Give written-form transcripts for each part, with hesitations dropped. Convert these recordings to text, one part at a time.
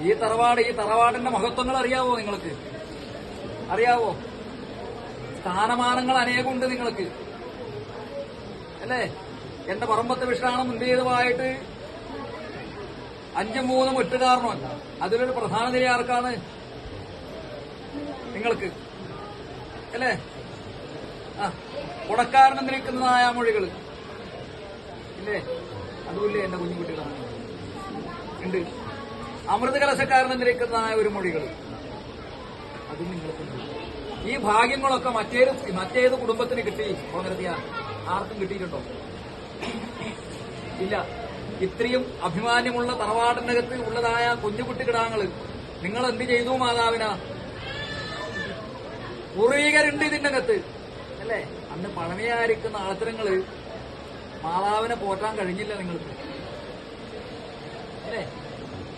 ഈ തറവാടിന്റെ മഹത്വങ്ങൾ അറിയാവോ നിങ്ങൾക്ക്? അറിയാവോ? സ്ഥാനമാനങ്ങൾ അനേകമുണ്ട് നിങ്ങൾക്ക്, അല്ലേ? എന്റെ പറമ്പത്ത് വിഷാണ് മുൻപേതുമായിട്ട് 5-3 വെട്ടുകാരണമല്ല. അതിലൊരു പ്രധാന നിര ആർക്കാണ്? നിങ്ങൾക്ക്, അല്ലേ? കുടക്കാരനും നിൽക്കുന്നതായ മൊഴികൾ ഇല്ലേ? അതുമില്ലേ എന്റെ കുഞ്ഞുകുട്ടികളാണ് ഉണ്ട്. അമൃത കലശക്കാരനും നിൽക്കുന്നതായ ഒരു മൊഴികൾ അതും നിങ്ങൾക്കുണ്ട്. ഈ ഭാഗ്യങ്ങളൊക്കെ മറ്റേത് കുടുംബത്തിന് കിട്ടി? പകർത്തിയ ആർക്കും കിട്ടിയിട്ടുണ്ടോ? ഇല്ല. ഇത്രയും അഭിമാന്യമുള്ള തറവാടിനകത്ത് ഉള്ളതായ കുഞ്ഞുകുട്ടി കിടാങ്ങള് നിങ്ങൾ എന്ത് ചെയ്തു മാതാവിനാ? പൂർവീകരുണ്ട് ഇതിന്റെ അകത്ത്, അല്ലേ? അന്ന് പഴമയായിരിക്കുന്ന ആചരങ്ങള് മാതാവിനെ പോറ്റാൻ കഴിഞ്ഞില്ല നിങ്ങൾക്ക്, അല്ലേ?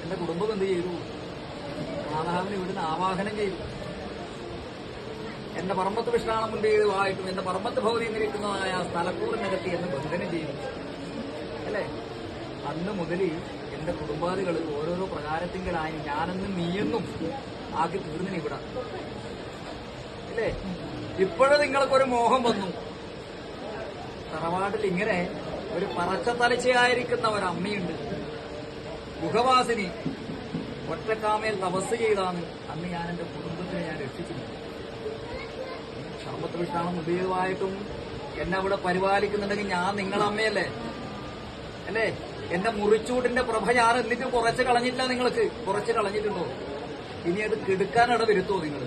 എന്റെ കുടുംബം എന്ത് ചെയ്തു? മാതാവിനെ ഇവിടുന്ന് ആവാഹനം ചെയ്തു. എന്റെ പറമ്പത്ത് വിശ്രാമം കൊണ്ടേതുമായിട്ടും എന്റെ പറമ്പത്ത് ഭവതി നിൽക്കുന്നതായ സ്ഥലക്കൂറിനകത്ത് എന്നെ ബന്ധനം ചെയ്തു, അല്ലേ? അന്ന് മുതൽ എന്റെ കുടുംബാദികൾ ഓരോരോ പ്രകാരത്തിങ്കലായി ഞാനെന്നും നീയെന്നും ആക്കി തീർന്നിന് ഇവിടെ, അല്ലേ? ഇപ്പോഴും നിങ്ങൾക്കൊരു മോഹം വന്നു. തറവാട്ടിൽ ഇങ്ങനെ ഒരു പറച്ചത്തലച്ചയായിരിക്കുന്ന ഒരമ്മയുണ്ട്, ഗുഹവാസിനി, ഒറ്റക്കാമേൽ തപസ് ചെയ്താണ് അന്ന് ഞാൻ എന്റെ കുടുംബത്തിനെ ഞാൻ രക്ഷിച്ചിരുന്നത്. സർവത്ത് വിഷ്ണാണ് മുതിയതുമായിട്ടും എന്നെ അവിടെ പരിപാലിക്കുന്നുണ്ടെങ്കിൽ ഞാൻ നിങ്ങളമ്മയല്ലേ, അല്ലേ? എന്റെ മുറിച്ചൂട്ടിന്റെ പ്രഭ ഞാൻ എന്നിട്ട് കുറച്ച് കളഞ്ഞില്ല. നിങ്ങൾക്ക് കുറച്ച് കളഞ്ഞിട്ടുണ്ടോ? ഇനി അത് കെടുക്കാനിട വരുത്തോ നിങ്ങൾ?